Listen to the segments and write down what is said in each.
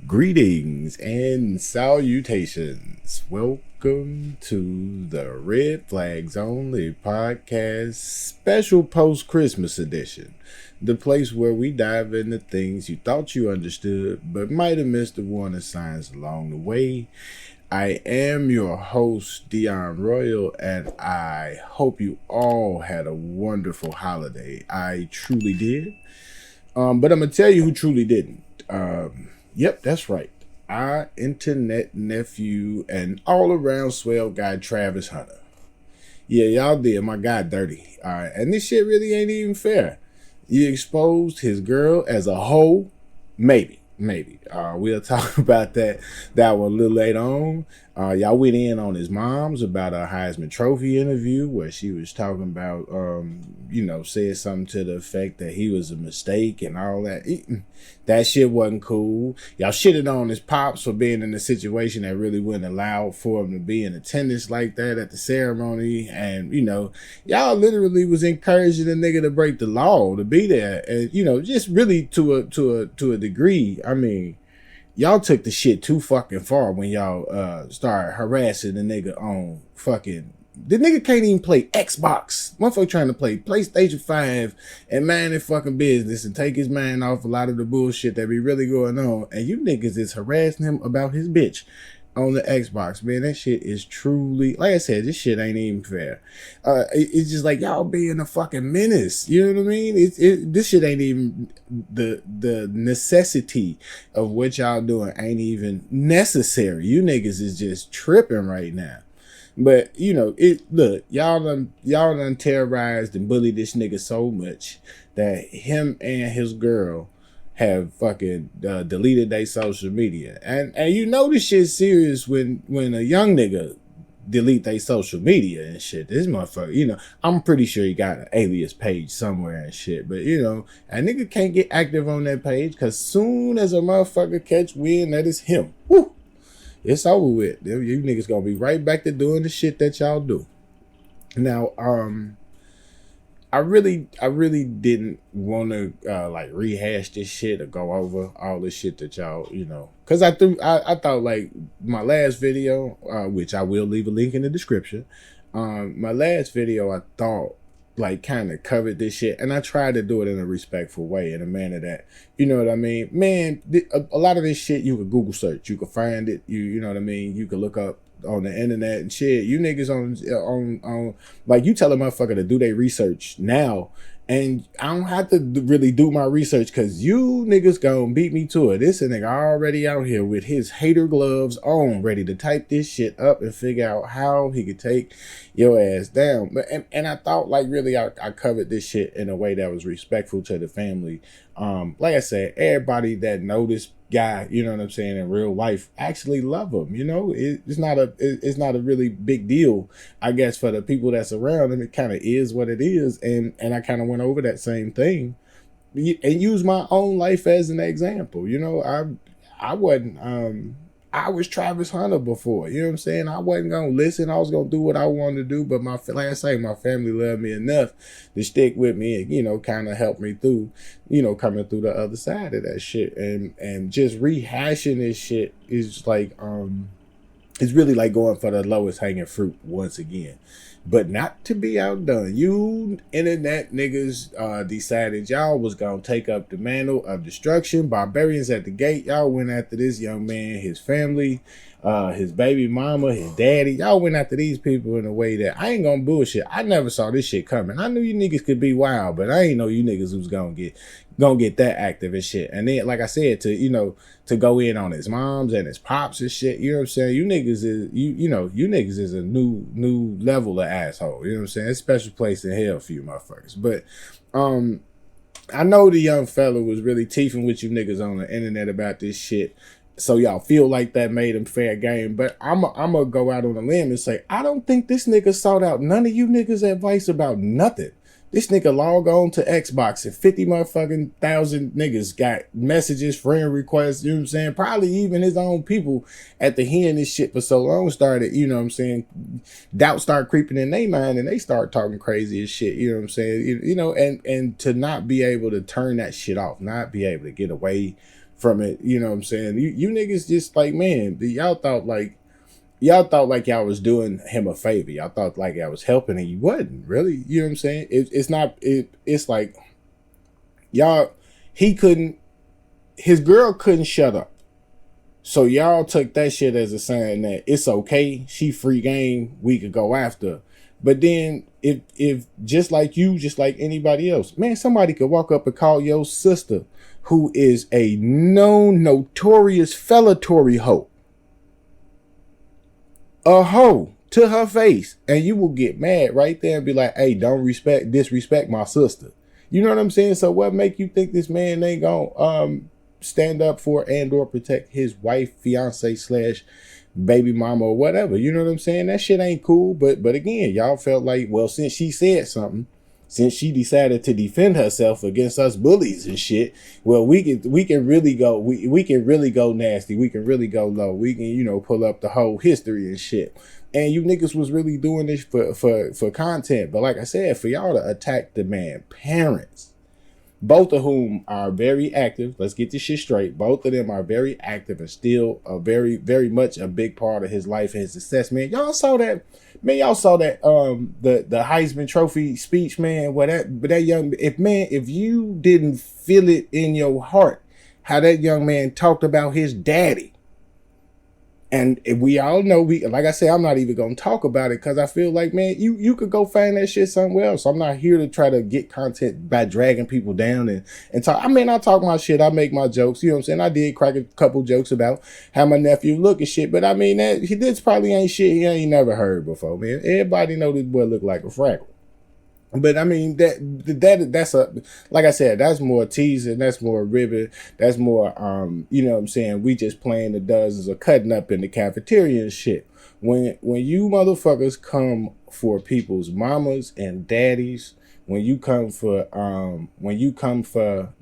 Greetings and salutations. Welcome to the Red Flags Only podcast special post-Christmas edition. The place where we dive into things you thought you understood but might have missed the warning signs along the way. I am your host, Dion Royal, and I hope you all had a wonderful holiday. I truly did. But I'm going to tell you who truly didn't. Yep, that's right. Our internet nephew and all-around swell guy, Travis Hunter. Yeah, y'all did my guy dirty. All right, and this shit really ain't even fair. You exposed his girl as a hoe? Maybe. We'll talk about that one a little later on. Y'all went in on his mom's about a Heisman Trophy interview where she was talking about, said something to the effect that he was a mistake and all that. That shit wasn't cool. Y'all shitted on his pops for being in a situation that really wouldn't allow for him to be in attendance like that at the ceremony. And, y'all literally was encouraging the nigga to break the law to be there. And, just really to a degree. I mean, y'all took the shit too fucking far when y'all started harassing the nigga on fucking... The nigga can't even play Xbox. Motherfucker trying to play PlayStation 5 and mind his fucking business and take his mind off a lot of the bullshit that be really going on. And you niggas is harassing him about his bitch on the Xbox. Man, that shit is truly... Like I said, this shit ain't even fair. It's just like y'all being a fucking menace. You know what I mean? This shit ain't even... The necessity of what y'all doing ain't even necessary. You niggas is just tripping right now. But, look, y'all done terrorized and bullied this nigga so much that him and his girl have fucking deleted their social media. And this shit's serious when a young nigga delete their social media and shit. This motherfucker, I'm pretty sure he got an alias page somewhere and shit. But, a nigga can't get active on that page because soon as a motherfucker catch wind that is him, whoo, it's over with. You niggas gonna be right back to doing the shit that y'all do. Now, I really didn't want to rehash this shit or go over all this shit that y'all, because I thought like my last video, which I will leave a link in the description. My last video, I thought like kind of covered this shit, and I tried to do it in a respectful way, in a manner that, you know what I mean, man, a lot of this shit you could Google search, you could find it, you know what I mean, you could look up on the internet and shit. You niggas on like, you tell a motherfucker to do their research now, and I don't have to really do my research because you niggas gonna beat me to it. This nigga already out here with his hater gloves on, ready to type this shit up and figure out how he could take your ass down. But and I thought like really I covered this shit in a way that was respectful to the family. Like I said, everybody that know this guy, you know what I'm saying, in real life actually love him. It's not a really big deal, I guess, for the people that's around him. It kind of is what it is, and I kind of went over that same thing and use my own life as an example. I wasn't I was Travis Hunter before, you know what I'm saying? I wasn't gonna listen. I was gonna do what I wanted to do, but like I say, my family loved me enough to stick with me and, kind of help me through, coming through the other side of that shit. And just rehashing this shit is like, it's really like going for the lowest hanging fruit once again. But not to be outdone, you internet niggas decided y'all was gonna take up the mantle of destruction. Barbarians at the gate. Y'all went after this young man, his family, his baby mama, his daddy. Y'all went after these people in a way that I ain't gonna bullshit. I never saw this shit coming. I knew you niggas could be wild, but I ain't know you niggas was gonna get that active and shit. And then, like I said, to go in on his moms and his pops and shit, you know what I'm saying? You niggas is you niggas is a new level of asshole. You know what I'm saying? It's a special place in hell for you motherfuckers. But I know the young fella was really teething with you niggas on the internet about this shit. So y'all feel like that made him fair game. But I'm gonna go out on a limb and say, I don't think this nigga sought out none of you niggas' advice about nothing. This nigga log on to Xbox and 50 motherfucking thousand niggas got messages, friend requests, you know what I'm saying? Probably even his own people at the hearing this shit for so long started, you know what I'm saying? Doubt start creeping in their mind and they start talking crazy as shit, you know what I'm saying? And to not be able to turn that shit off, not be able to get away from it. You know what I'm saying? You niggas just like, man, y'all thought like y'all was doing him a favor. Y'all thought like I was helping, and you wasn't really. You know what I'm saying? It's not. It's like y'all. He couldn't. His girl couldn't shut up. So y'all took that shit as a sign that it's okay. She free game. We could go after her. But then if just like you, just like anybody else, man, somebody could walk up and call your sister, who is a known notorious fellatory hoe, a hoe to her face, and you will get mad right there and be like, hey, don't disrespect my sister. You know what I'm saying? So what make you think this man ain't gonna stand up for and or protect his wife, fiance / baby mama or whatever? You know what I'm saying? That shit ain't cool. But again, y'all felt like, well, since she said something, since she decided to defend herself against us bullies and shit, well, we can really go we can really go nasty. We can really go low. We can, you know, pull up the whole history and shit. And you niggas was really doing this for content. But like I said, for y'all to attack the man parents, both of whom are very active. Let's get this shit straight. Both of them are very active and still a very, very much a big part of his life and his success, man. Y'all saw that, man. Y'all saw that the Heisman Trophy speech, man. If you didn't feel it in your heart how that young man talked about his daddy. And we all know, like I said, I'm not even going to talk about it because I feel like, man, you could go find that shit somewhere else. I'm not here to try to get content by dragging people down and talk. I mean, I talk my shit. I make my jokes. You know what I'm saying? I did crack a couple jokes about how my nephew look and shit. But I mean, this probably ain't shit he ain't never heard before, man. Everybody know this boy look like a fraggle. But I mean, that's a, like I said, that's more teasing, that's more ribbon, that's more you know what I'm saying, we just playing the dozens or cutting up in the cafeteria and shit. When you motherfuckers come for people's mamas and daddies, when you come for the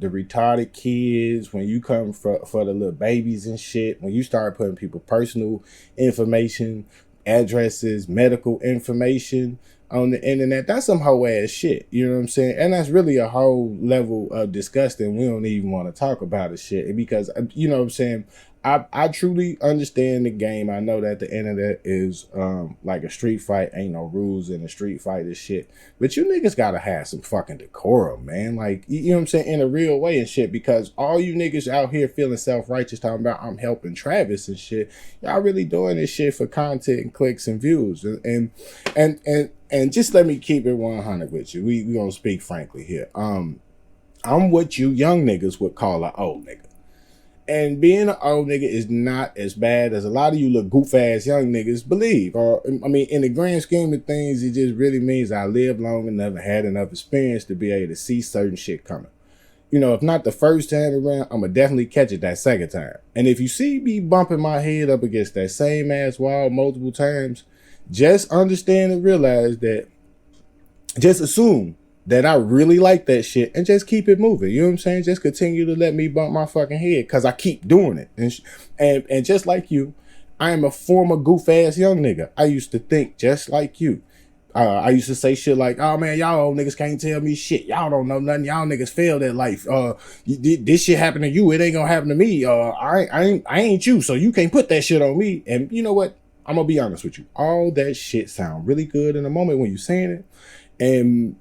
retarded kids, when you come for the little babies and shit, when you start putting people personal information, addresses, medical information on the internet, that's some hoe ass shit. You know what I'm saying? And that's really a whole level of disgusting. We don't even want to talk about it shit because, you know what I'm saying, I truly understand the game. I know that the internet is like a street fight. Ain't no rules in a street fight and shit. But you niggas gotta have some fucking decorum, man. Like, you know what I'm saying, in a real way and shit. Because all you niggas out here feeling self-righteous talking about I'm helping Travis and shit, y'all really doing this shit for content and clicks and views. And just let me keep it 100 with you. We gonna speak frankly here. I'm what you young niggas would call an old nigga. And being an old nigga is not as bad as a lot of you little goof ass young niggas believe. Or, I mean, in the grand scheme of things, it just really means I lived long enough and had enough experience to be able to see certain shit coming. You know, if not the first time around, I'm going to definitely catch it that second time. And if you see me bumping my head up against that same ass wall multiple times, just understand and realize that, just assume that I really like that shit and just keep it moving. You know what I'm saying? Just continue to let me bump my fucking head because I keep doing it. And just like you, I am a former goof ass young nigga. I used to think just like you. I used to say shit like, oh man, y'all old niggas can't tell me shit. Y'all don't know nothing. Y'all niggas failed at life. This shit happened to you. It ain't gonna happen to me. I ain't you, so you can't put that shit on me. And you know what? I'm gonna be honest with you. All that shit sound really good in the moment when you saying it.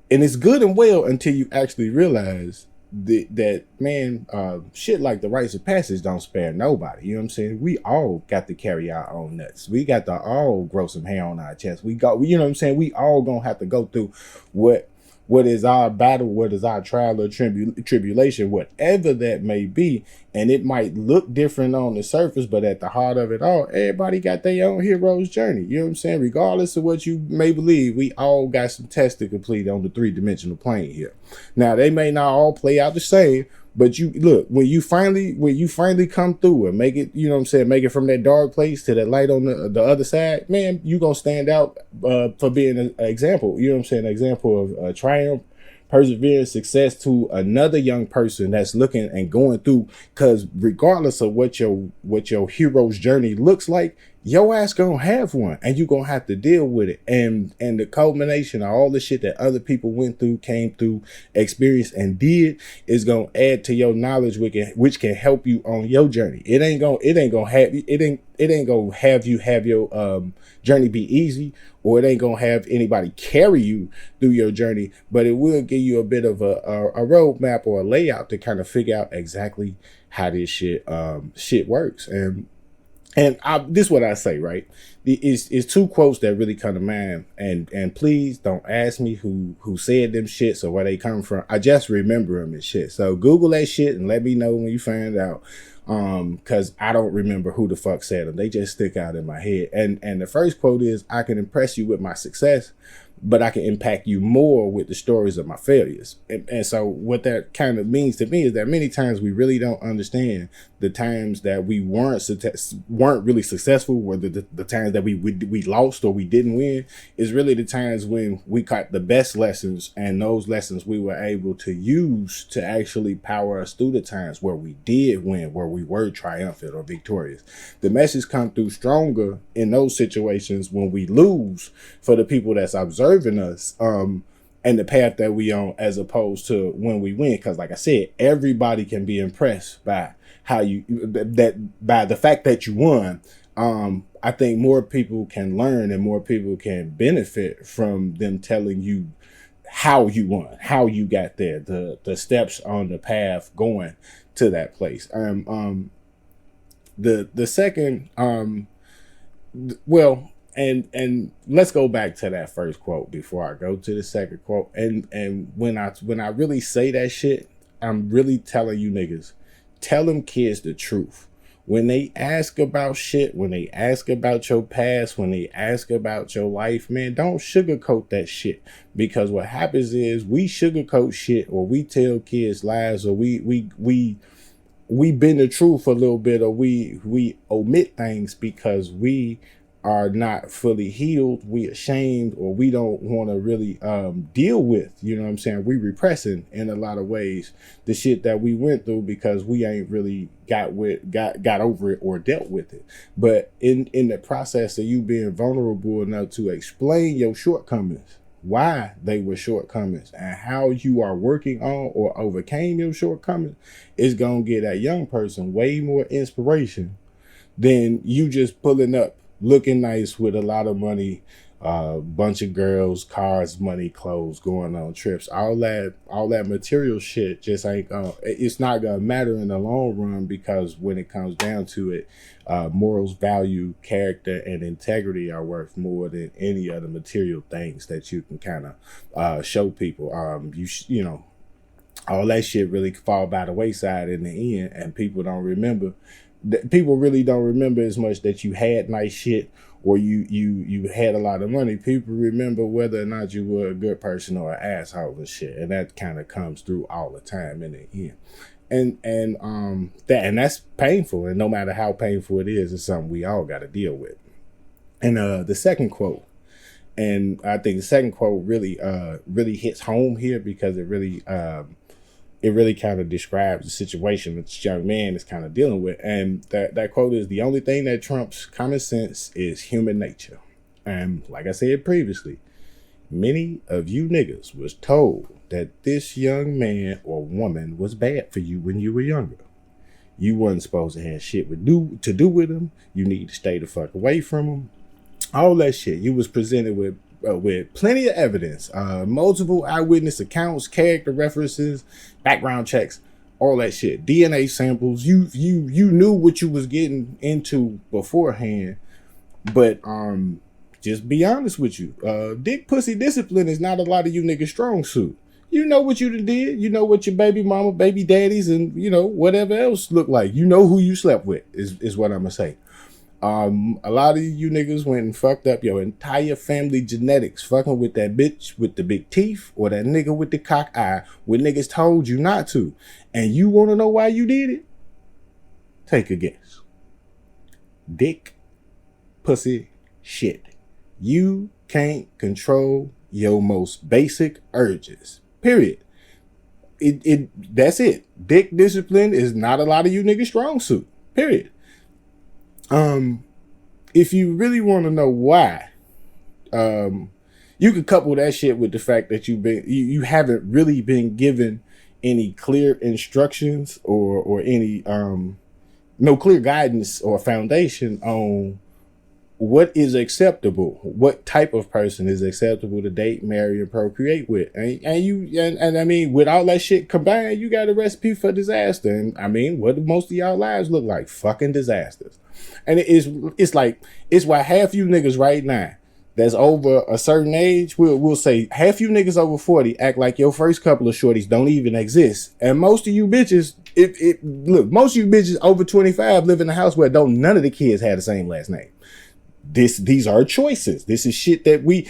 And it's good and well until you actually realize that man, shit like the rites of passage don't spare nobody. You know what I'm saying? We all got to carry our own nuts. We got to all grow some hair on our chest. You know what I'm saying? We all gonna have to go through what is our battle, what is our trial or tribulation, whatever that may be. And it might look different on the surface, but at the heart of it all, everybody got their own hero's journey. You know what I'm saying? Regardless of what you may believe, we all got some tests to complete on the 3-dimensional plane here. Now, they may not all play out the same, but you look, when you finally come through and make it, you know what I'm saying, make it from that dark place to that light on the other side, man, you gonna stand out for being an example. You know what I'm saying? An example of triumph, perseverance, success to another young person that's looking and going through. Because regardless of what your hero's journey looks like, your ass gonna have one, and you gonna have to deal with it. And the culmination of all the shit that other people went through, came through, experienced, and did is gonna add to your knowledge, which can help you on your journey. It ain't gonna have you have your journey be easy, or it ain't gonna have anybody carry you through your journey, but it will give you a bit of a roadmap or a layout to kind of figure out exactly how this shit works. This is what I say, right? It's two quotes that really come to mind, and please don't ask me who said them shits or where they come from. I just remember them and shit. So Google that shit and let me know when you find out, because I don't remember who the fuck said them. They just stick out in my head. And the first quote is, "I can impress you with my success, but I can impact you more with the stories of my failures." And so what that kind of means to me is that many times we really don't understand the times that we weren't really successful, or the times that we lost or we didn't win, is really the times when we caught the best lessons, and those lessons we were able to use to actually power us through the times where we did win, where we were triumphant or victorious. The message come through stronger in those situations when we lose, for the people that's observing us, and the path that we on, as opposed to when we win. Because like I said, everybody can be impressed by by the fact that you won. I think more people can learn and more people can benefit from them telling you how you won, how you got there, the steps on the path going to that place. The second, well, and let's go back to that first quote before I go to the second quote. And when I really say that shit, I'm really telling you niggas, tell them kids the truth. When they ask about shit, when they ask about your past, when they ask about your life, man, don't sugarcoat that shit. Because what happens is we sugarcoat shit, or we tell kids lies, or we bend the truth a little bit, or we omit things because we are not fully healed, we ashamed, or we don't want to really deal with, you know what I'm saying, we repressing in a lot of ways the shit that we went through, because we ain't really got over it or dealt with it. But in the process of you being vulnerable enough to explain your shortcomings, why they were shortcomings, and how you are working on or overcame your shortcomings, is gonna get that young person way more inspiration than you just pulling up looking nice with a lot of money, bunch of girls, cars, money, clothes, going on trips. All that material shit just ain't it's not gonna matter in the long run, because when it comes down to it, morals, value, character, and integrity are worth more than any other material things that you can kind of show people. You know, all that shit really fall by the wayside in the end, and people don't remember. People really don't remember as much that you had nice shit, or you had a lot of money. People remember whether or not you were a good person or an asshole and shit, and that kind of comes through all the time in the end. And that's painful, and no matter how painful it is, it's something we all got to deal with. And the second quote, and I think the second quote really hits home here, because it really kind of describes the situation that this young man is kind of dealing with. And that quote is, "The only thing that trumps common sense is human nature." And like I said previously, many of you niggas was told that this young man or woman was bad for you when you were younger. You wasn't supposed to have shit to do with them. You need to stay the fuck away from them. All that shit. You was presented with plenty of evidence, multiple eyewitness accounts, character references, background checks, all that shit, DNA samples. You knew what you was getting into beforehand. But just be honest with you, dick pussy discipline is not a lot of you niggas strong suit. You know what you did. You know what your baby mama, baby daddies, and you know whatever else look like. You know who you slept with is what I'm gonna say. A lot of you niggas went and fucked up your entire family genetics, fucking with that bitch with the big teeth, or that nigga with the cock eye, when niggas told you not to. And you want to know why you did it? Take a guess. Dick, pussy, shit. You can't control your most basic urges. Period. That's it. Dick discipline is not a lot of you niggas strong suit. Period. if you really want to know why, you could couple that shit with the fact that you haven't really been given any clear instructions or any no clear guidance or foundation on what is acceptable, what type of person is acceptable to date, marry, and procreate with. And I mean, with all that shit combined, you got a recipe for disaster. And I mean, what do most of y'all lives look like? Fucking disasters. And it's like, it's why half you niggas right now that's over a certain age, we'll say half you niggas over 40 act like your first couple of shorties don't even exist. And most of you bitches, most of you bitches over 25 live in a house where none of the kids had the same last name. These are choices. This is shit we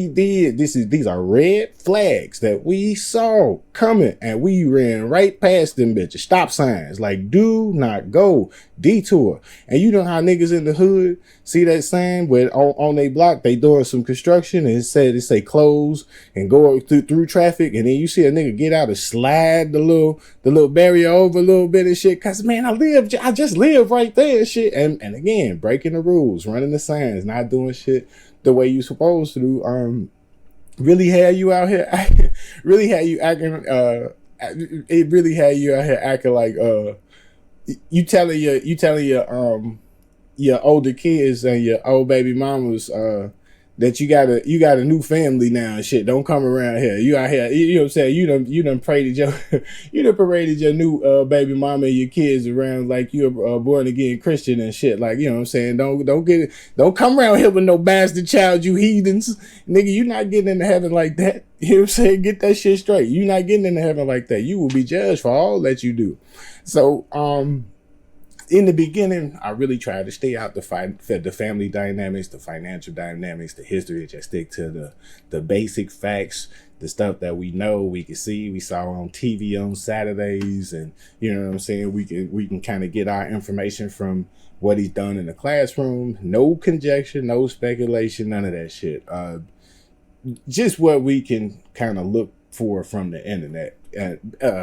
did. These are red flags that we saw coming and we ran right past them bitches. Stop signs like do not go, detour. And you know how niggas in the hood see that sign where on their block they doing some construction and it say close and go through traffic, and then you see a nigga get out and slide the little barrier over a little bit and shit. Cause man, I just live right there and shit. And again, breaking the rules, running the signs, not doing shit the way you supposed to do. Really had you out here, really had you acting. It really had you out here acting like you telling your older kids and your old baby mamas that you got a new family now and shit. Don't come around here. You out here, you know what I'm saying? You done paraded your new baby mama and your kids around like you're a born again Christian and shit. Like, you know what I'm saying? Don't come around here with no bastard child, you heathens. Nigga, you not getting into heaven like that. You know what I'm saying? Get that shit straight. You not getting into heaven like that. You will be judged for all that you do. So, in the beginning, I really tried to stay out the family dynamics, the financial dynamics, the history. Just stick to the basic facts, the stuff that we know, we can see, we saw on TV on Saturdays, and you know what I'm saying. We can kind of get our information from what he's done in the classroom. No conjecture, no speculation, none of that shit. Just what we can kind of look for from the internet,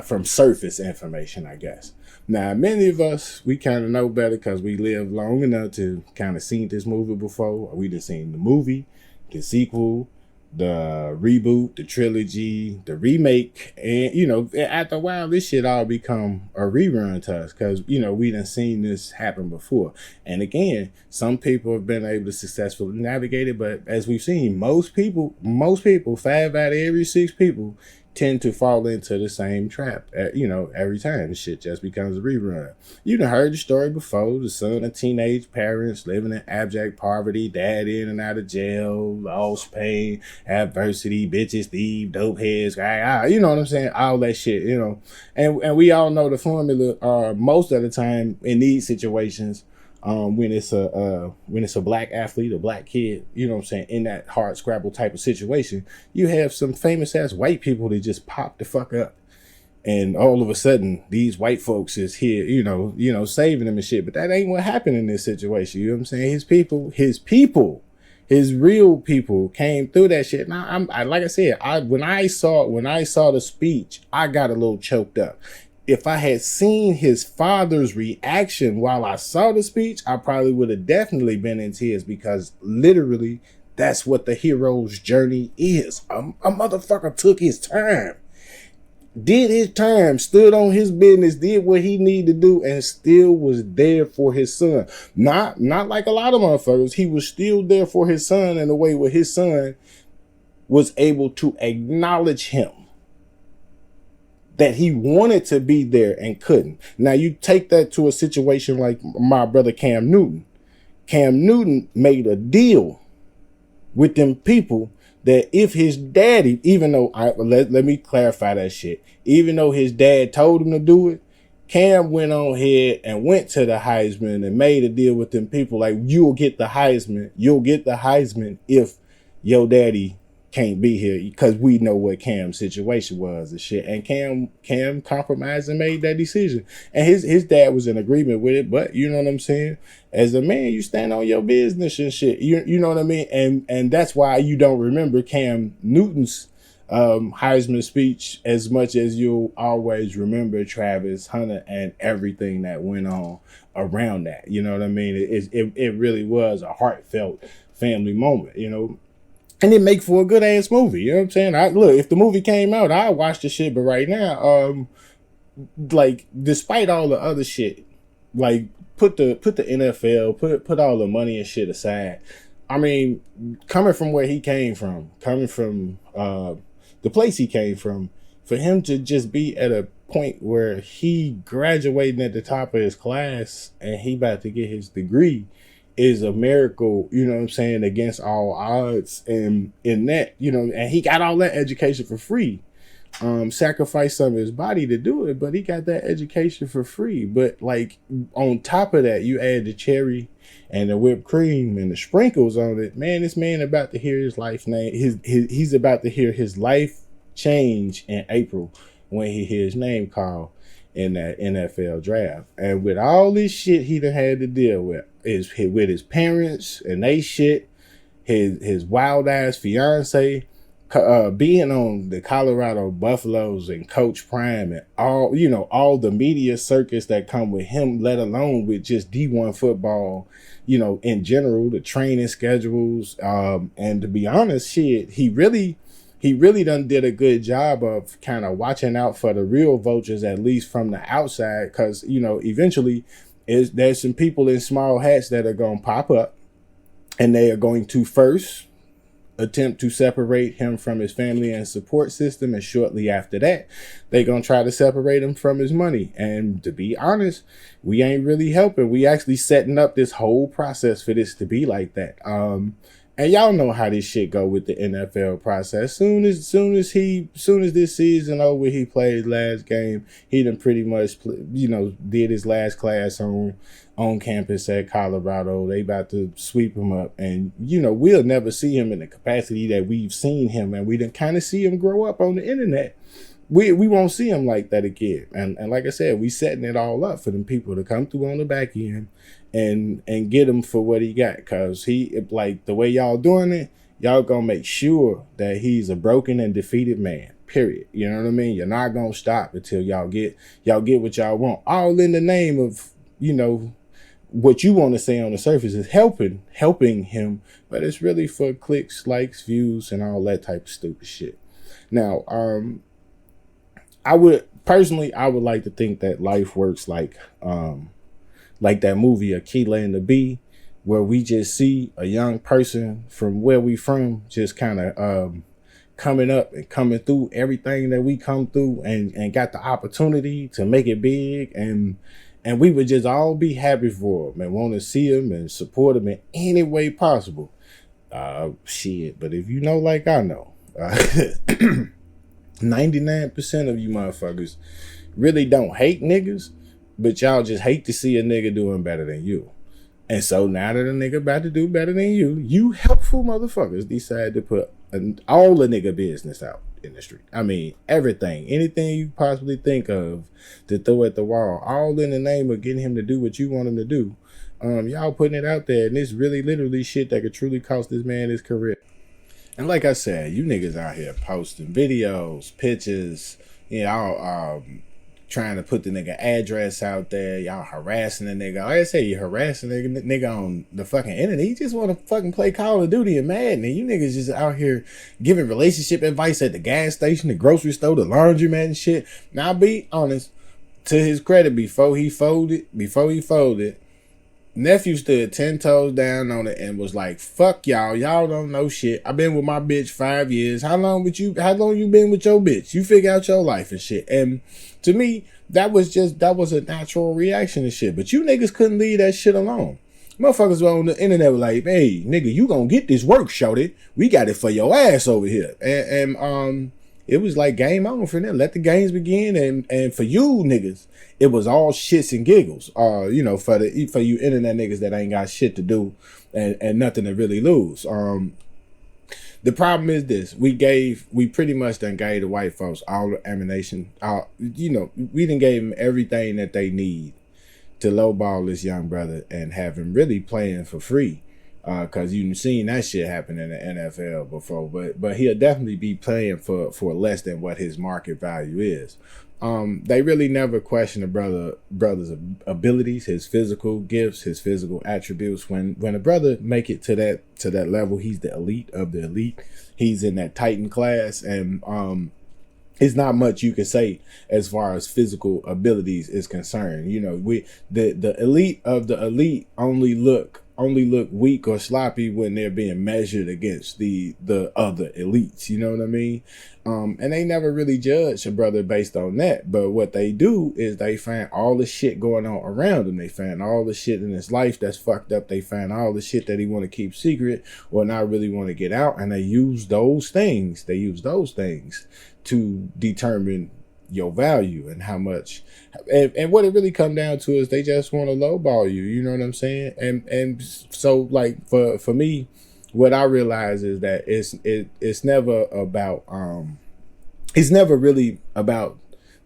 from surface information, I guess. Now, many of us, we kind of know better because we lived long enough to kind of seen this movie before. We done seen the movie, the sequel, the reboot, the trilogy, the remake. And, you know, after a while, this shit all become a rerun to us because, you know, we done seen this happen before. And again, some people have been able to successfully navigate it. But as we've seen, most people, 5 out of every 6 people tend to fall into the same trap, you know, every time. The shit just becomes a rerun. You done heard the story before. The son of teenage parents living in abject poverty, dad in and out of jail, lost pain, adversity, bitches, thieves, dope heads, you know what I'm saying? All that shit, you know. And we all know the formula. Most of the time in these situations, when it's a black athlete, a black kid, you know what I'm saying, in that hard scrabble type of situation, you have some famous ass white people that just pop the fuck up. And all of a sudden, these white folks is here, you know, saving them and shit. But that ain't what happened in this situation. You know what I'm saying? His real people came through that shit. Now, like I said, when I saw the speech, I got a little choked up. If I had seen his father's reaction while I saw the speech, I probably would have definitely been in tears, because literally that's what the hero's journey is. A motherfucker took his time, did his time, stood on his business, did what he needed to do, and still was there for his son. Not like a lot of motherfuckers. He was still there for his son in a way where his son was able to acknowledge him, that he wanted to be there and couldn't. Now you take that to a situation like my brother Cam Newton. Cam Newton made a deal with them people that if his daddy, even though, let me clarify that shit, even though his dad told him to do it, Cam went on ahead and went to the Heisman and made a deal with them people like, you'll get the Heisman if your daddy can't be here, because we know what Cam's situation was and shit. And Cam compromised and made that decision. And his dad was in agreement with it, but you know what I'm saying? As a man, you stand on your business and shit. You know what I mean? And that's why you don't remember Cam Newton's Heisman speech as much as you'll always remember Travis Hunter and everything that went on around that. You know what I mean? It really was a heartfelt family moment, you know. And it make for a good ass movie. You know what I'm saying? Look, if the movie came out, I'd watch the shit. But right now, like, despite all the other shit, like, put the NFL, put all the money and shit aside. I mean, coming from where he came from, coming from the place he came from, for him to just be at a point where he graduating at the top of his class and he about to get his degree is a miracle, you know what I'm saying, against all odds. And in that, you know, and he got all that education for free. Sacrificed some of his body to do it, but he got that education for free. But like on top of that, you add the cherry and the whipped cream and the sprinkles on it. Man, this man about to hear his life name. He's about to hear his life change in April when he hears his name called in that NFL draft. And with all this shit he done had to deal with his parents and they shit, his wild ass fiance, being on the Colorado Buffaloes and Coach Prime and all, you know, all the media circus that come with him, let alone with just D1 football, you know, in general, the training schedules. And to be honest, shit, he really done did a good job of kind of watching out for the real vultures, at least from the outside. Because, you know, eventually there's some people in small hats that are going to pop up and they are going to first attempt to separate him from his family and support system, and shortly after that they're gonna try to separate him from his money. And to be honest, we ain't really helping. We actually setting up this whole process for this to be like that. And y'all know how this shit go with the NFL process. Soon as this season over, he played last game, he done pretty much, you know, did his last class on campus at Colorado. They about to sweep him up, and you know, we'll never see him in the capacity that we've seen him, and we didn't kind of see him grow up on the internet. We won't see him like that again. And like I said, we setting it all up for them people to come through on the back end and get him for what he got. Cause he, like the way y'all doing it, y'all gonna make sure that he's a broken and defeated man. Period. You know what I mean? You're not gonna stop until y'all get what y'all want. All in the name of, you know, what you want to say on the surface is helping him, but it's really for clicks, likes, views, and all that type of stupid shit. Now, I would like to think that life works like that movie Aquila and the Bee, where we just see a young person from where we from just kind of coming up and coming through everything that we come through and got the opportunity to make it big, and we would just all be happy for him and want to see him and support him in any way possible. Shit, but if you know like I know, 99% of you motherfuckers really don't hate niggas, but y'all just hate to see a nigga doing better than you. And so now that a nigga about to do better than you helpful motherfuckers decide to put all the nigga business out in the street. I mean, everything, anything you possibly think of to throw at the wall, all in the name of getting him to do what you want him to do. Y'all putting it out there, and it's really literally shit that could truly cost this man his career. And like I said, you niggas out here posting videos, pictures, you know, trying to put the nigga address out there. Y'all harassing the nigga. Like I say, you harassing the nigga on the fucking internet. He just want to fucking play Call of Duty and Madden. And you niggas just out here giving relationship advice at the gas station, the grocery store, the laundromat and shit. Now, I'll be honest, to his credit, before he folded, nephew stood 10 toes down on it and was like, fuck y'all don't know shit. I've been with my bitch 5 years. How long you been with your bitch? You figure out your life and shit. And to me, that was a natural reaction and shit. But you niggas couldn't leave that shit alone. Motherfuckers on the internet were like, hey, nigga, you gonna get this work, shorty. We got it for your ass over here. And it was like game on for them. Let the games begin. And for you niggas, it was all shits and giggles. You know, for you internet niggas that ain't got shit to do and nothing to really lose. The problem is this: we pretty much done gave the white folks all the ammunition. You know, we done gave them everything that they need to lowball this young brother and have him really playing for free Cause you've seen that shit happen in the NFL before, but he'll definitely be playing for less than what his market value is. They really never question a brother's abilities, his physical gifts, his physical attributes. When a brother make it to that level, he's the elite of the elite. He's in that Titan class, and it's not much you can say as far as physical abilities is concerned. You know, the elite of the elite only look weak or sloppy when they're being measured against the other elites. You know what I mean? And they never really judge a brother based on that. But what they do is they find all the shit going on around him. They find all the shit in his life that's fucked up. They find all the shit that he want to keep secret or not really want to get out. And they use those things. To determine your value and how much, and what it really come down to is they just want to lowball you. You know what I'm saying? And so like for me, what I realize is that it's never about it's never really about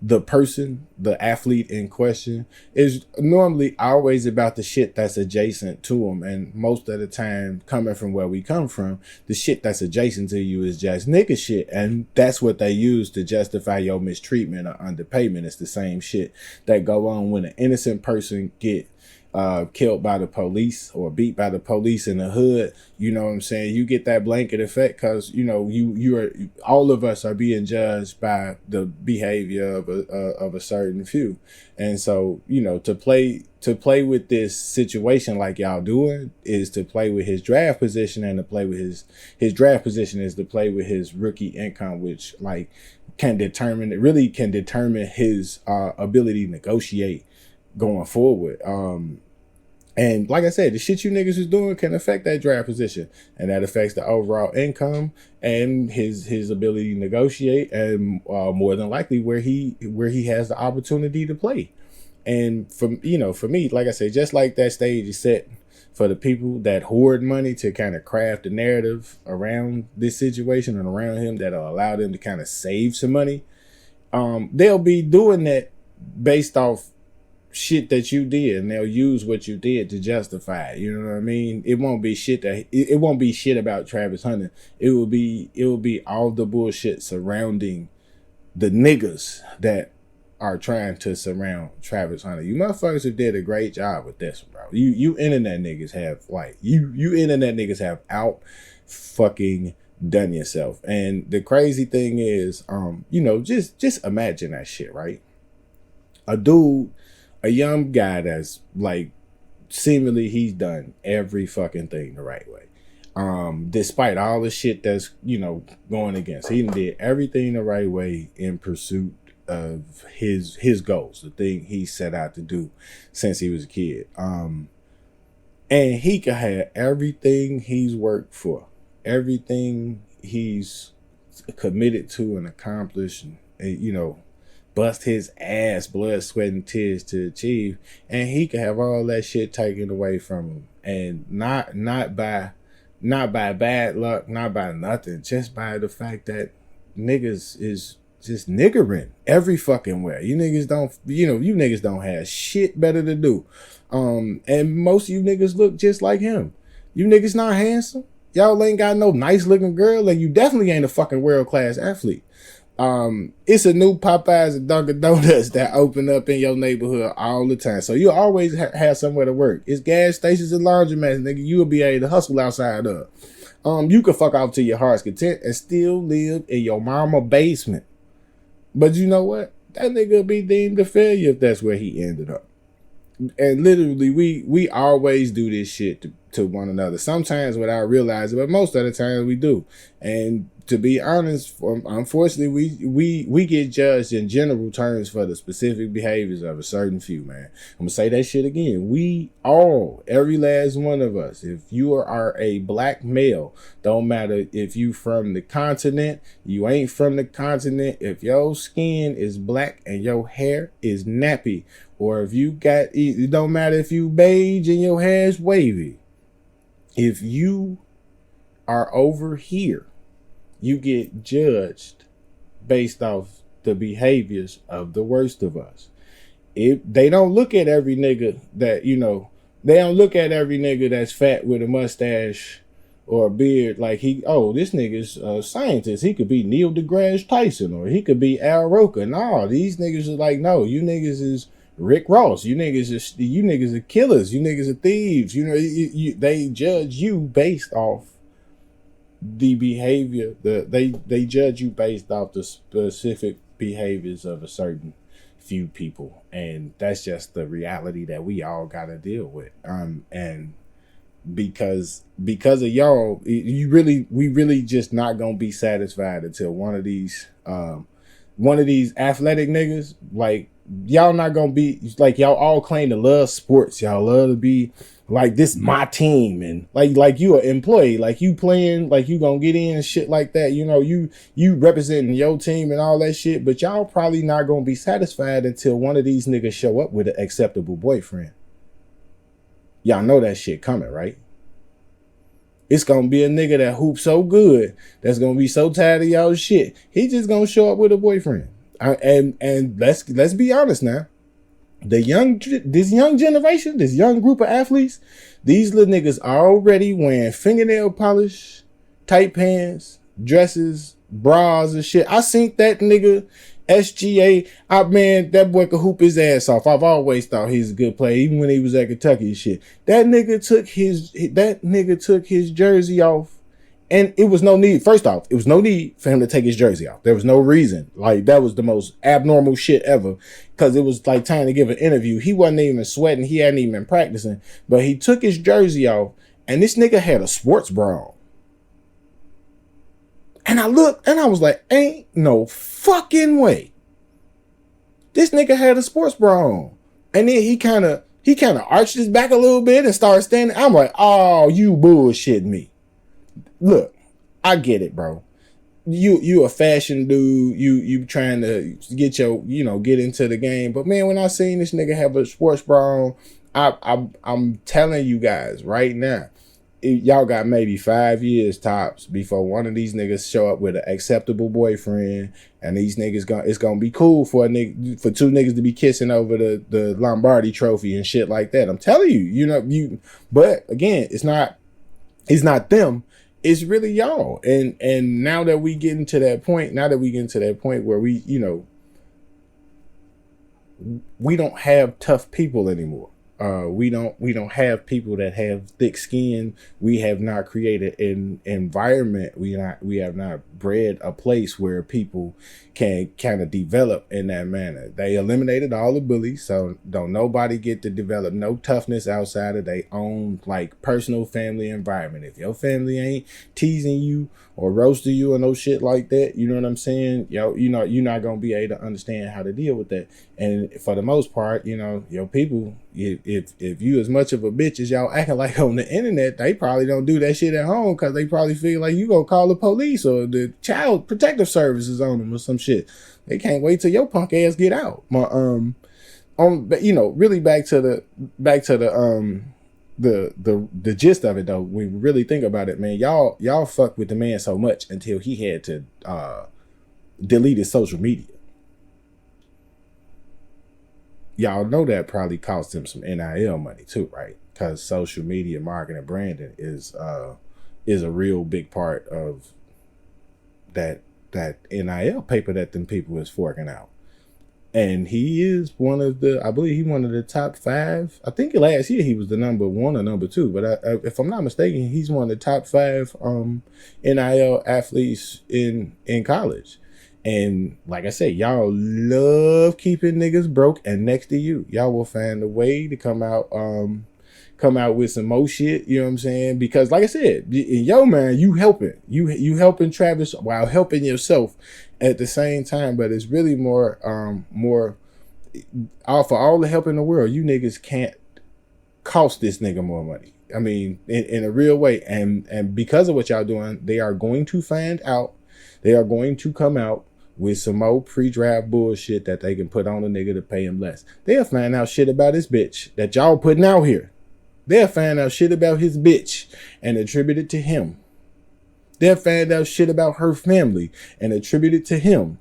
the person, the athlete in question. Is normally always about the shit that's adjacent to them. And most of the time, coming from where we come from, the shit that's adjacent to you is just nigga shit. And that's what they use to justify your mistreatment or underpayment. It's the same shit that go on when an innocent person get killed by the police or beat by the police in the hood. You know what I'm saying? You get that blanket effect because, you know, you are, all of us are being judged by the behavior of a certain few. And so, you know, to play with this situation like y'all doing is to play with his draft position, and to play with his draft position is to play with his rookie income, which like can determine his ability to negotiate going forward. And like I said, the shit you niggas is doing can affect that draft position, and that affects the overall income and his ability to negotiate, and more than likely where he has the opportunity to play. And for me, like I said, just like that stage is set for the people that hoard money to kind of craft a narrative around this situation and around him that'll allow them to kind of save some money. They'll be doing that based off shit that you did, and they'll use what you did to justify it. You know what I mean? It won't be shit about Travis Hunter. It will be all the bullshit surrounding the niggas that are trying to surround Travis Hunter. You motherfuckers have did a great job with this, bro. You internet niggas have you internet niggas have out fucking done yourself. And the crazy thing is, just imagine that shit, right? A young guy that's like, seemingly he's done every fucking thing the right way. Despite all the shit that's, going against, he did everything the right way in pursuit of his goals, the thing he set out to do since he was a kid. And he could have everything he's worked for, everything he's committed to and accomplished, and, bust his ass, blood, sweat, and tears to achieve, and he could have all that shit taken away from him, and not by bad luck, not by nothing, just by the fact that niggas is just niggering every fucking way. You niggas don't have shit better to do, and most of you niggas look just like him. You niggas not handsome. Y'all ain't got no nice looking girl, and you definitely ain't a fucking world class athlete. It's a new Popeyes and Dunkin' Donuts that open up in your neighborhood all the time. So you always have somewhere to work. It's gas stations and laundromats, nigga. You'll be able to hustle outside of. You can fuck off to your heart's content and still live in your mama basement. But you know what? That nigga will be deemed a failure if that's where he ended up. And literally, we always do this shit to one another. Sometimes without realizing, but most of the time we do. And to be honest, unfortunately, we get judged in general terms for the specific behaviors of a certain few, man. I'm gonna say that shit again. We all, every last one of us, if you are a black male, don't matter if you from the continent, you ain't from the continent, if your skin is black and your hair is nappy, or if you got, it don't matter if you beige and your hair is wavy. If you are over here, you get judged based off the behaviors of the worst of us. If they don't look at every nigga that, They don't look at every nigga that's fat with a mustache or a beard like this nigga's a scientist. He could be Neil deGrasse Tyson or he could be Al Roker. No, these niggas are like, no, you niggas is Rick Ross. You niggas are killers. You niggas are thieves. You know, they judge you based off the behavior. They judge you based off the specific behaviors of a certain few people, and that's just the reality that we all gotta deal with. And because of y'all, we really just not gonna be satisfied until one of these athletic niggas, like, y'all not gonna be like, y'all all claim to love sports, y'all love to be like, this my team, and like you an employee, like you playing, like you gonna get in and shit like that, you know, you representing your team and all that shit, but y'all probably not gonna be satisfied until one of these niggas show up with an acceptable boyfriend. Y'all know that shit coming, right? It's gonna be a nigga that hoops so good that's gonna be so tired of y'all shit, he just gonna show up with a boyfriend. And let's be honest now. This young generation, this young group of athletes, these little niggas already wearing fingernail polish, tight pants, dresses, bras and shit. I seen that nigga SGA. Man, that boy could hoop his ass off. I've always thought he's a good player, even when he was at Kentucky and shit. That nigga took his jersey off. And it was no need. First off, it was no need for him to take his jersey off. There was no reason. Like, that was the most abnormal shit ever. Because it was like time to give an interview. He wasn't even sweating. He hadn't even been practicing. But he took his jersey off. And this nigga had a sports bra on. And I looked and I was like, ain't no fucking way. This nigga had a sports bra on. And then he kind of arched his back a little bit and started standing. I'm like, oh, you bullshit me. Look, I get it, bro. You a fashion dude. You trying to get get into the game. But man, when I seen this nigga have a sports bra on, I'm telling you guys right now, y'all got maybe 5 years tops before one of these niggas show up with an acceptable boyfriend, and these niggas it's gonna be cool for two niggas to be kissing over the Lombardi trophy and shit like that. I'm telling you, but again, it's not them. It's really y'all. And now that we getting to that point, where we don't have tough people anymore. We don't have people that have thick skin. We have not created an environment. We have not bred a place where people can kind of develop in that manner. They eliminated all the bullies, so don't nobody get to develop no toughness outside of their own like personal family environment. If your family ain't teasing you or roasting you or no shit like that, you know what I'm saying? You're not gonna be able to understand how to deal with that. And for the most part, your people, if you as much of a bitch as y'all acting like on the internet, they probably don't do that shit at home because they probably feel like you gonna call the police or the child protective services on them or some shit. They can't wait till your punk ass get out. Really back to the gist of it though. When we really think about it, man, y'all fuck with the man so much until he had to delete his social media. Y'all know that probably cost him some NIL money too, right? Because social media marketing and branding is a real big part of that NIL paper that them people is forking out. And he is one of the top 5. I think last year he was the number 1 or number 2. But if I'm not mistaken, he's one of the top 5 NIL athletes in college. And like I said, y'all love keeping niggas broke and next to you. Y'all will find a way to come out with some more shit, you know what I'm saying? Because like I said, man, you helping Travis while helping yourself at the same time. But it's really more for all the help in the world, you niggas can't cost this nigga more money. I mean, in a real way. And because of what y'all doing, they are going to find out. They are going to come out with some more pre-draft bullshit that they can put on a nigga to pay him less. They'll find out shit about his bitch that y'all putting out here. They'll find out shit about his bitch and attribute it to him. They'll find out shit about her family and attribute it to him.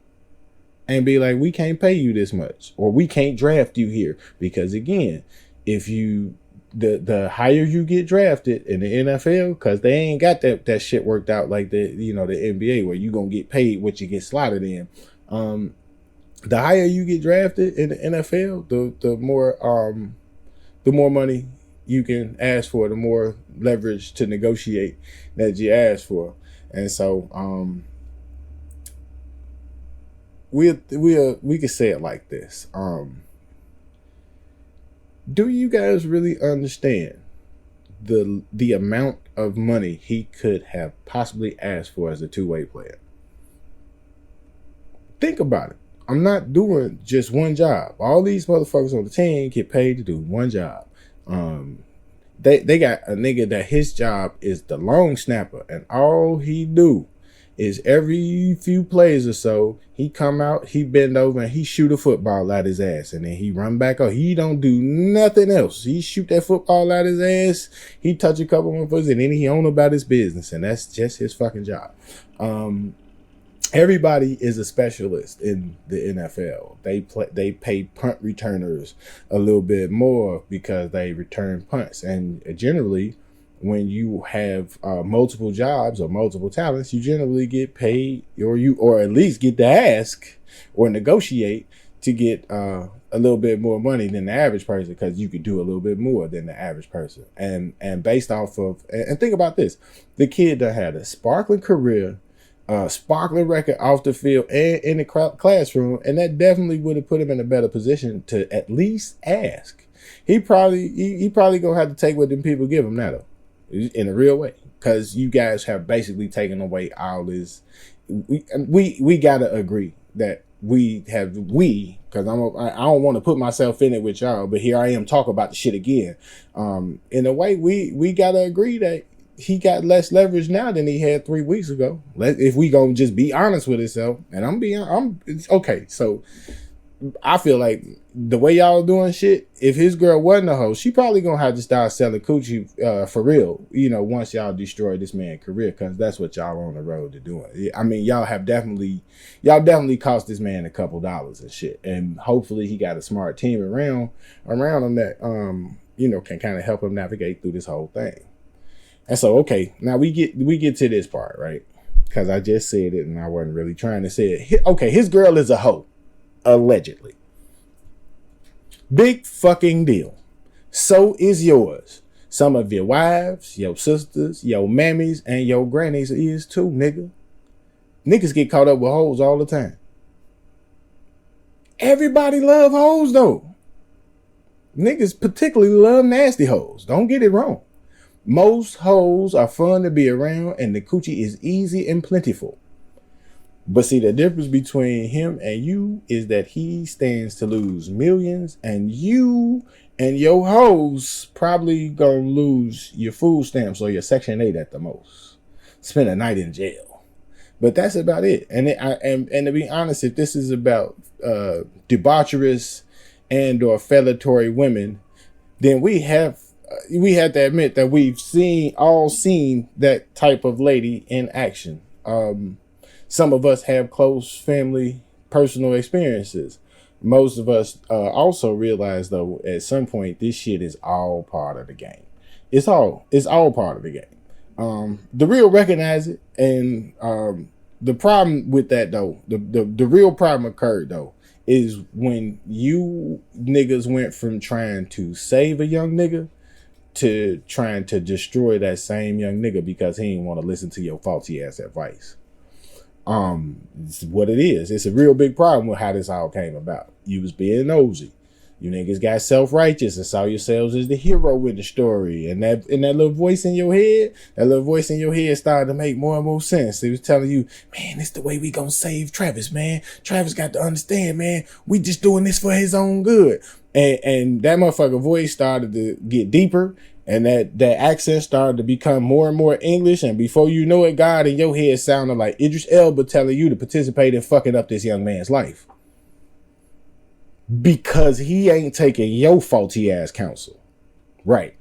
And be like, we can't pay you this much. Or we can't draft you here. Because again, if you the higher you get drafted in the NFL, because they ain't got that shit worked out like the NBA where you gonna get paid what you get slotted in. The higher you get drafted in the NFL, the more money you can ask for, the more leverage to negotiate that you ask for. And so we could say it like this. Do you guys really understand the amount of money he could have possibly asked for as a two-way player? Think about it. I'm not doing just one job. All these motherfuckers on the team get paid to do one job. They got a nigga that his job is the long snapper, and all he do is every few plays or so, he come out, he bend over, and he shoot a football out his ass, and then he run back up. He don't do nothing else. He shoot that football out his ass, he touch a couple of motherfuckers, and then he on about his business, and that's just his fucking job. Everybody is a specialist in the NFL. They pay punt returners a little bit more because they return punts, and generally, when you have multiple jobs or multiple talents, you generally get paid, or at least get to ask or negotiate to get a little bit more money than the average person, because you could do a little bit more than the average person. And based off of, and think about this, the kid that had a sparkling career, sparkling record off the field and in the classroom, and that definitely would have put him in a better position to at least ask. He probably gonna have to take what them people give him now, though, in a real way, because you guys have basically taken away all this. We gotta agree that because I don't want to put myself in it with y'all, but here I am talking about the shit again. In a way, we gotta agree that he got less leverage now than he had 3 weeks ago. If we gonna just be honest with ourselves, and it's okay. So I feel like the way y'all doing shit, if his girl wasn't a hoe, she probably gonna have to start selling coochie for real, once y'all destroy this man's career, because that's what y'all on the road to doing. I mean, y'all definitely cost this man a couple dollars and shit, and hopefully he got a smart team around him that can kind of help him navigate through this whole thing. And so, okay, now we get to this part, right? Because I just said it and I wasn't really trying to say it. Okay, his girl is a hoe, allegedly. Big fucking deal. So is yours. Some of your wives, your sisters, your mammies, and your grannies is too, nigga. Niggas get caught up with hoes all the time. Everybody love hoes, though. Niggas particularly love nasty hoes. Don't get it wrong. Most hoes are fun to be around, and the coochie is easy and plentiful. But see, the difference between him and you is that he stands to lose millions, and you and your hoes probably gonna lose your food stamps or your Section 8 at the most. Spend a night in jail. But that's about it. And to be honest, if this is about debaucherous and or fellatory women, then we have to admit that we've all seen that type of lady in action. Some of us have close family personal experiences. Most of us also realize, though, at some point, this shit is all part of the game. It's all part of the game. The real recognize it, and the problem with that, though, the real problem occurred, though, is when you niggas went from trying to save a young nigga to trying to destroy that same young nigga because he didn't want to listen to your faulty ass advice. It's what it is. It's a real big problem with how this all came about. You was being nosy. You niggas got self-righteous and saw yourselves as the hero in the story. And that little voice in your head, started to make more and more sense. It was telling you, man, this the way we gonna save Travis, man. Travis got to understand, man, we just doing this for his own good. And that motherfucker voice started to get deeper, and that accent started to become more and more English. And before you know it, God in your head sounded like Idris Elba telling you to participate in fucking up this young man's life. Because he ain't taking your faulty ass counsel. Right.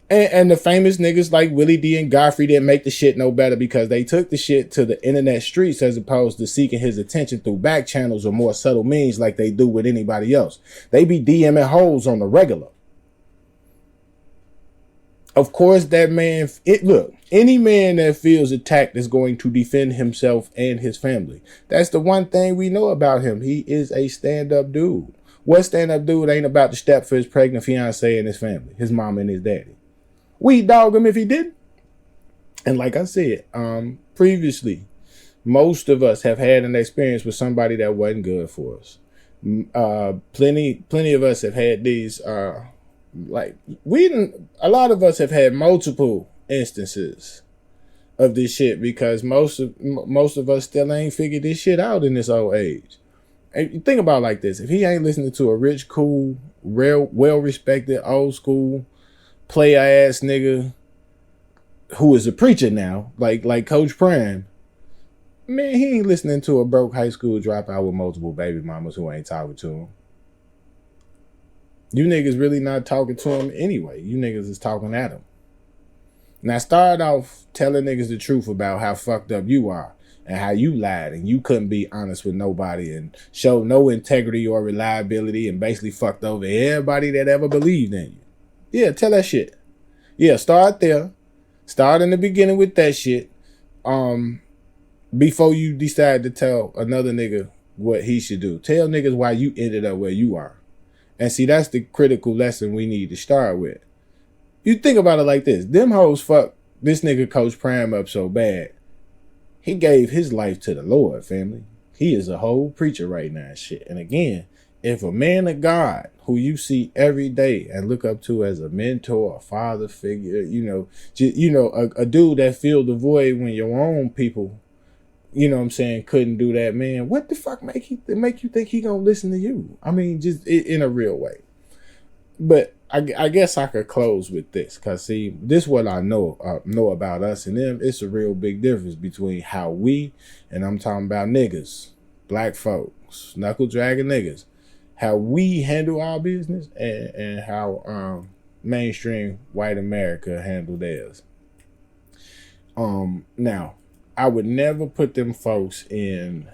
And the famous niggas like Willie D and Godfrey didn't make the shit no better because they took the shit to the internet streets as opposed to seeking his attention through back channels or more subtle means like they do with anybody else. They be DMing hoes on the regular. Of course, that man. Look, any man that feels attacked is going to defend himself and his family. That's the one thing we know about him. He is a stand-up dude. What stand-up dude ain't about to step for his pregnant fiance and his family, his mom and his daddy? We dog him if he didn't. And like I said, previously, most of us have had an experience with somebody that wasn't good for us. Plenty of us have had these. Like a lot of us have had multiple instances of this shit because most of us still ain't figured this shit out in this old age. And you think about it like this: if he ain't listening to a rich, cool, real, well-respected, old school player ass nigga who is a preacher now, like Coach Prime, man, he ain't listening to a broke high school dropout with multiple baby mamas who ain't talking to him. You niggas really not talking to him anyway. You niggas is talking at him. Now start off telling niggas the truth about how fucked up you are and how you lied and you couldn't be honest with nobody and show no integrity or reliability and basically fucked over everybody that ever believed in you. Yeah, tell that shit. Yeah, start there. Start in the beginning with that shit. Before you decide to tell another nigga what he should do. Tell niggas why you ended up where you are. And see, that's the critical lesson we need to start with. You think about it like this. Them hoes fucked this nigga Coach Prime up so bad. He gave his life to the Lord, family. He is a whole preacher right now and shit. And again, if a man of God who you see every day and look up to as a mentor, a father figure, a dude that filled the void when your own people, you know what I'm saying, couldn't do that, man, what the fuck make you think he gonna listen to you? I mean, just in a real way. But I guess I could close with this, because see, this is what I know about us and them. It's a real big difference between how we, and I'm talking about niggas, black folks, knuckle dragging niggas, how we handle our business and how mainstream white America handle theirs. Now, I would never put them folks in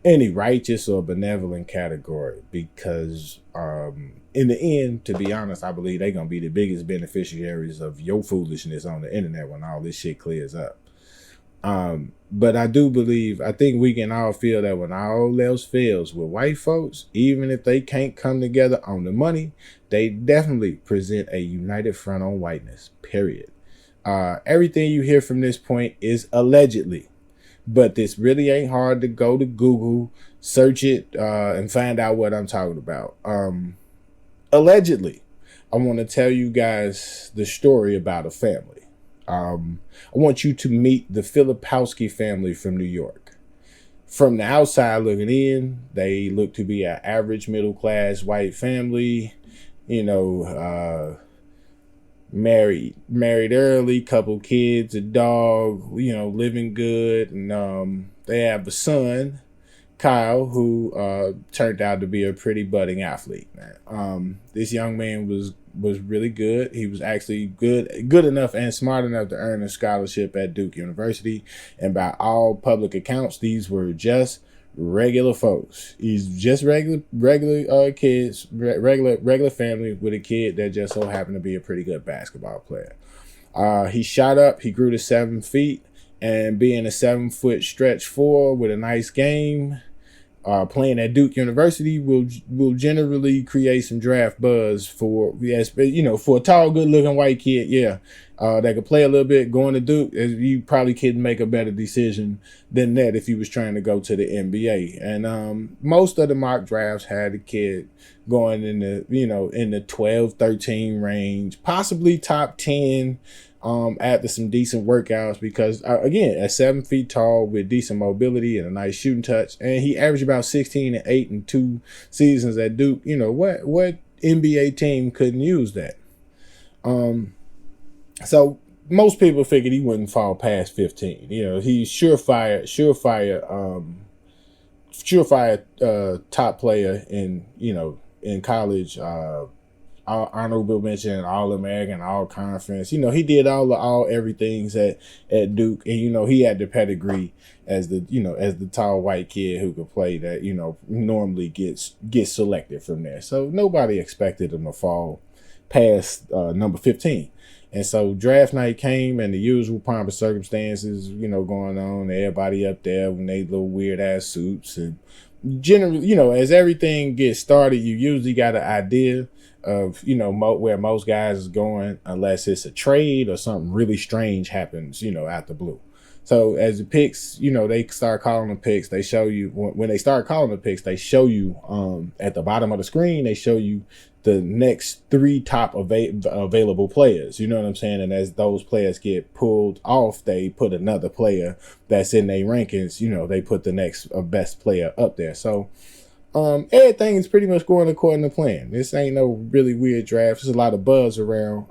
any righteous or benevolent category because in the end, to be honest, I believe they're going to be the biggest beneficiaries of your foolishness on the internet when all this shit clears up. But I think we can all feel that when all else fails with white folks, even if they can't come together on the money, they definitely present a united front on whiteness, period. Everything you hear from this point is allegedly, but this really ain't hard to go to Google, search it, and find out what I'm talking about. Allegedly, I want to tell you guys the story about a family. I want you to meet the Filipowski family from New York. From the outside looking in, they look to be an average middle-class white family, married early, couple kids, a dog, living good. And they have a son, Kyle, who turned out to be a pretty budding athlete. This young man was really good. He was actually good enough and smart enough to earn a scholarship at Duke University. And by all public accounts, these were just regular folks. He's just regular kids, regular family with a kid that just so happened to be a pretty good basketball player. He shot up. He grew to 7 feet, and being a 7-foot stretch four with a nice game, playing at Duke University will generally create some draft buzz for a tall, good looking white kid. Yeah. That could play a little bit. Going to Duke, you probably couldn't make a better decision than that if you was trying to go to the NBA. And most of the mock drafts had a kid going in the 12, 13 range, possibly top 10 after some decent workouts, because again, at 7 feet tall with decent mobility and a nice shooting touch, and he averaged about 16 and 8 in 2 seasons at Duke. What NBA team couldn't use that? So most people figured he wouldn't fall past 15. He's surefire top player in college, honorable mention, All-American, All-Conference. He did all everything's at Duke, and he had the pedigree as the tall white kid who could play that normally gets selected from there. So nobody expected him to fall past number 15. And so draft night came, and the usual pomp of circumstances, going on. Everybody up there with their little weird ass suits, and generally, as everything gets started, you usually got an idea of where most guys is going, unless it's a trade or something really strange happens, out the blue. So as the picks, they start calling the picks. They show you when they start calling the picks, they show you at the bottom of the screen, they show you the next three top available players. You know what I'm saying? And as those players get pulled off, they put another player that's in their rankings. They put the next best player up there. So everything is pretty much going according to plan. This ain't no really weird draft. There's a lot of buzz around.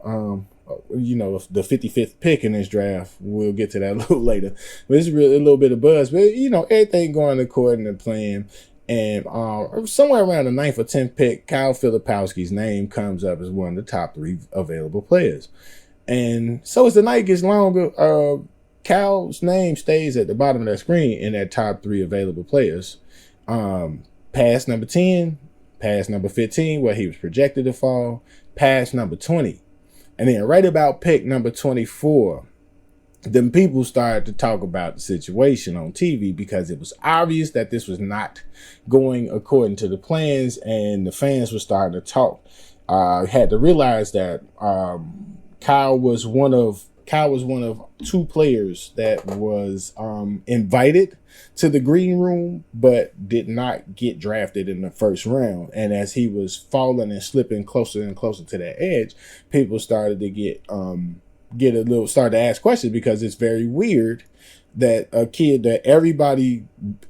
The 55th pick in this draft. We'll get to that a little later. But it's really a little bit of buzz. But, everything going according to plan. And somewhere around the 9th or 10th pick, Kyle Filipowski's name comes up as one of the top 3 available players. And so as the night gets longer, Kyle's name stays at the bottom of that screen in that top 3 available players. Past number 10, past number 15, where he was projected to fall, past number 20. And then right about pick number 24, then people started to talk about the situation on TV because it was obvious that this was not going according to the plans, and the fans were starting to talk. Had to realize that Kyle was one of 2 players that was invited to the green room, but did not get drafted in the first round. And as he was falling and slipping closer and closer to that edge, people started to started to ask questions, because it's very weird that a kid that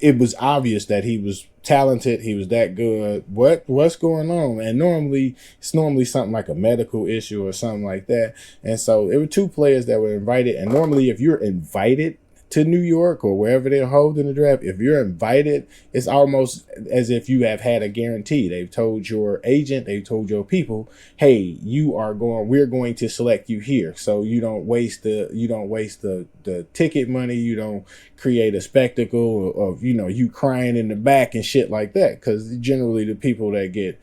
it was obvious that he was talented, he was that good. What's going on? And it's normally something like a medical issue or something like that. And so there were 2 players that were invited. And normally, if you're invited to New York or wherever they're holding the draft, if you're invited, it's almost as if you have had a guarantee. They've told your agent, they've told your people, hey, we're going to select you here. So you don't waste the ticket money. You don't create a spectacle of you crying in the back and shit like that. Because generally the people that get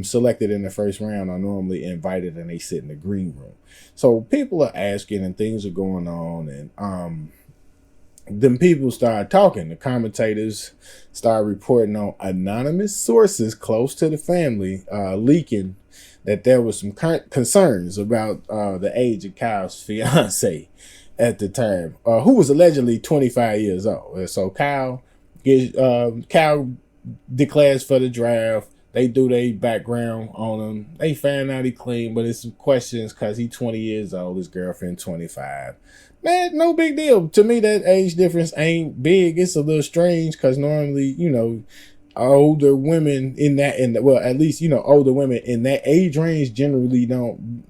selected in the first round are normally invited, and they sit in the green room. So people are asking, and things are going on, and then people started talking. The commentators started reporting on anonymous sources close to the family leaking that there was some concerns about the age of Kyle's fiance at the time, who was allegedly 25 years old. And so Kyle declares for the draft. They do their background on him. They find out he clean, but it's some questions because he's 20 years old. His girlfriend 25. Man, no big deal. To me, that age difference ain't big. It's a little strange because normally, older women older women in that age range generally don't,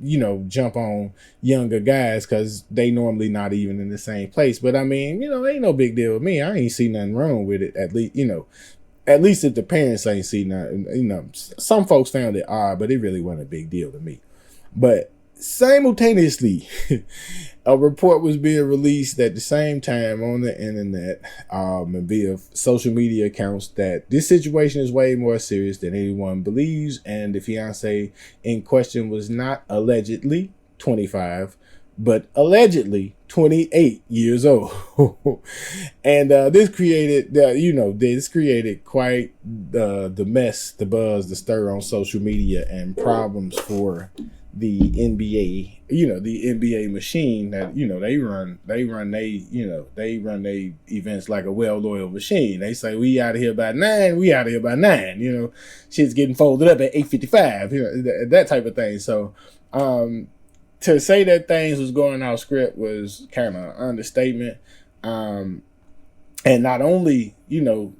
jump on younger guys because they normally not even in the same place. But I mean, ain't no big deal with me. I ain't see nothing wrong with it. At least if the parents ain't see nothing, some folks found it odd, but it really wasn't a big deal to me. But simultaneously, a report was being released at the same time on the internet and via social media accounts that this situation is way more serious than anyone believes, and the fiance in question was not allegedly 25, but allegedly 28 years old. And this created quite the mess, the buzz, the stir on social media, and problems for the NBA, the NBA machine that, they run they events like a well-oiled machine. They say, we out of here by 9, shit's getting folded up at 8:55, that type of thing. So, to say that things was going off script was kind of an understatement. And not only did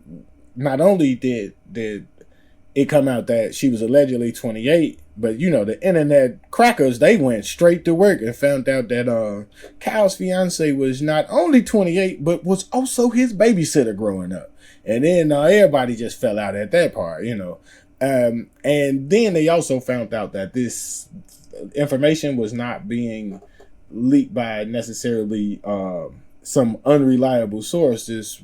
it come out that she was allegedly 28, but the internet crackers, they went straight to work and found out that Kyle's fiance was not only 28, but was also his babysitter growing up. And then everybody just fell out at that part, and then they also found out that this information was not being leaked by necessarily some unreliable sources.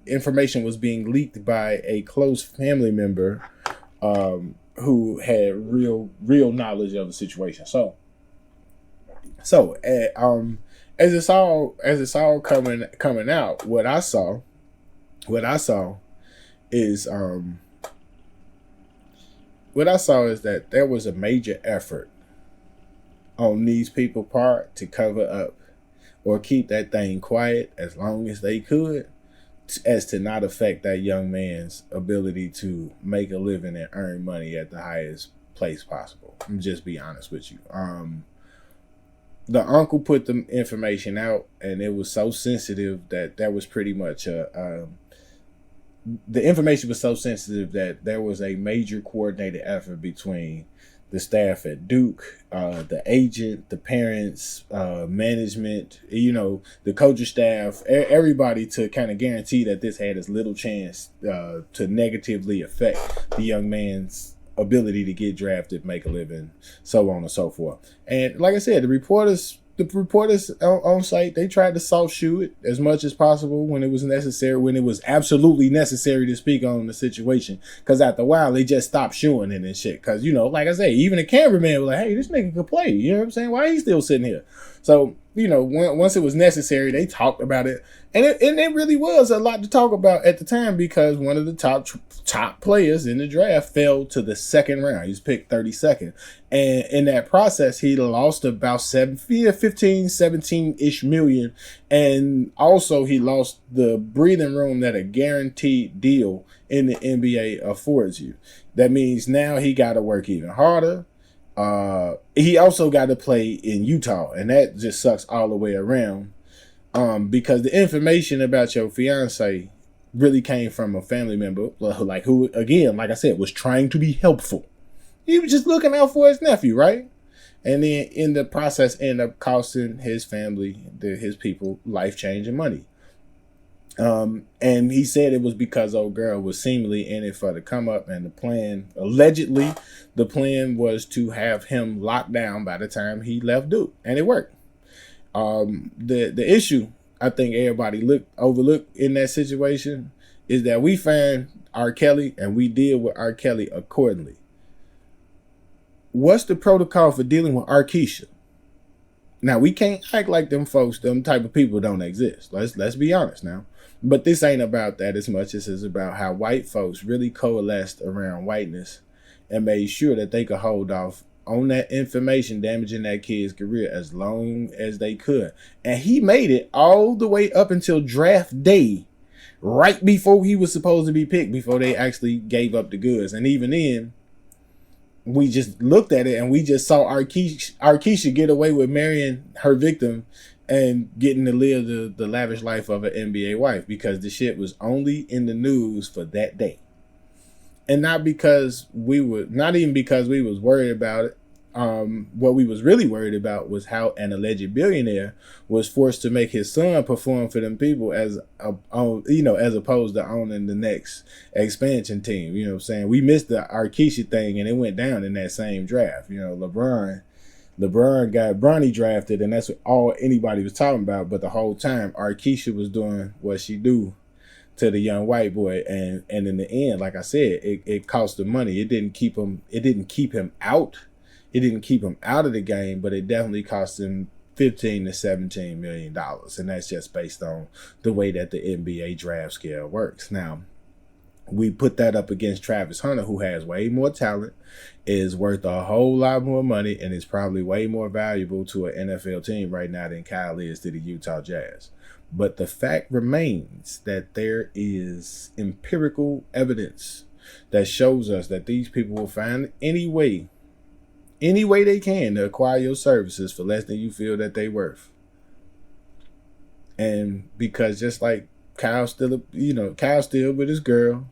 Information was being leaked by a close family member who had real knowledge of the situation. So So, as it's all coming out, what I saw is that there was a major effort on these people's part to cover up or keep that thing quiet as long as they could, as to not affect that young man's ability to make a living and earn money at the highest place possible. I'm just be honest with you. The uncle put the information out, and it was so sensitive that there was pretty much the information was so sensitive that there was a major coordinated effort between the staff at Duke, the agent, the parents, management, the coaching staff, everybody, to kind of guarantee that this had as little chance to negatively affect the young man's ability to get drafted, make a living, so on and so forth. And like I said, the reporters on site, they tried to soft shoe it as much as possible when it was necessary, when it was absolutely necessary to speak on the situation. Because after a while, they just stopped shooing it and shit. Because, like I say, even the cameraman was like, hey, this nigga could play. You know what I'm saying? Why he still sitting here? So, once it was necessary, they talked about it. And it really was a lot to talk about at the time, because one of the top players in the draft fell to the second round. He was picked 32nd. And in that process, he lost about 15, 17-ish million. And also he lost the breathing room that a guaranteed deal in the NBA affords you. That means now he got to work even harder. He also got to play in Utah, and that just sucks all the way around. Because the information about your fiance really came from a family member, like, who, again, like I said, was trying to be helpful. He was just looking out for his nephew, right? And then in the process, ended up costing his family, his people, life-changing money. And he said it was because old girl was seemingly in it for the come up, and allegedly, the plan was to have him locked down by the time he left Duke, and it worked. The issue I think everybody overlooked in that situation is that we find R. Kelly and we deal with R. Kelly accordingly. What's the protocol for dealing with Arkesha? Now, we can't act like them type of people don't exist. Let's be honest now. But this ain't about that as much as it's about how white folks really coalesced around whiteness and made sure that they could hold off on that information damaging that kid's career as long as they could. And he made it all the way up until draft day, right before he was supposed to be picked, before they actually gave up the goods. And even then, we just looked at it and we just saw Arkesha get away with marrying her victim and getting to live the lavish life of an NBA wife, because the shit was only in the news for that day. And not even because we was worried about it. What we was really worried about was how an alleged billionaire was forced to make his son perform for them people as opposed to owning the next expansion team. You know what I'm saying? We missed the Arkesha thing, and it went down in that same draft. LeBron got Bronny drafted, and that's all anybody was talking about. But the whole time, Arkesha was doing what she do to the young white boy, and in the end, like I said, it cost him money. It didn't keep him out. It didn't keep him out of the game, but it definitely cost him $15 to $17 million. And that's just based on the way that the NBA draft scale works. Now, we put that up against Travis Hunter, who has way more talent, is worth a whole lot more money, and is probably way more valuable to an NFL team right now than Kyle is to the Utah Jazz. But the fact remains that there is empirical evidence that shows us that these people will find any way they can to acquire your services for less than you feel that they're worth. And because just like Kyle still with his girl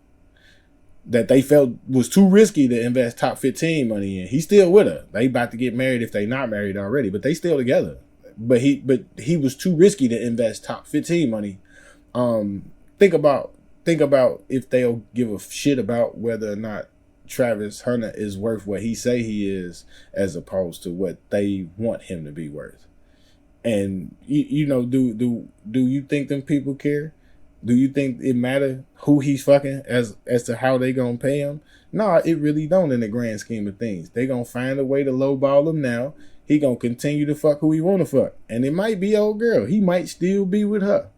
that they felt was too risky to invest top 15 money in, he's still with her. They about to get married if they not married already, but they still together. But he was too risky to invest top 15 money. Think about if they'll give a shit about whether or not Travis Hunter is worth what he say he is, as opposed to what they want him to be worth. And do you think them people care? Do you think it matter who he's fucking as to how they gonna pay him? No, it really don't in the grand scheme of things. They gonna find a way to lowball him now. he gonna continue to fuck who he wanna fuck. And it might be old girl. He might still be with her.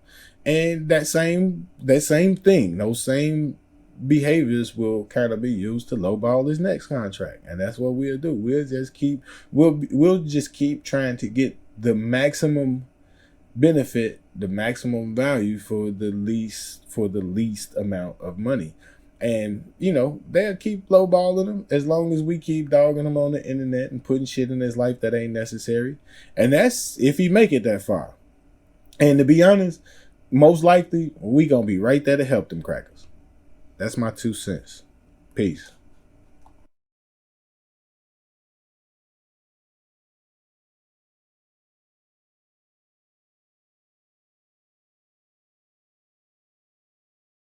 And that same thing, those same behaviors will kind of be used to lowball his next contract. And that's what we'll do. We'll just keep trying to get the maximum benefit, the maximum value for the least amount of money. And they'll keep lowballing him as long as we keep dogging him on the internet and putting shit in his life that ain't necessary. And that's if he make it that far. And to be honest, most likely we gonna be right there to help them crackers. That's my 2 cents. Peace.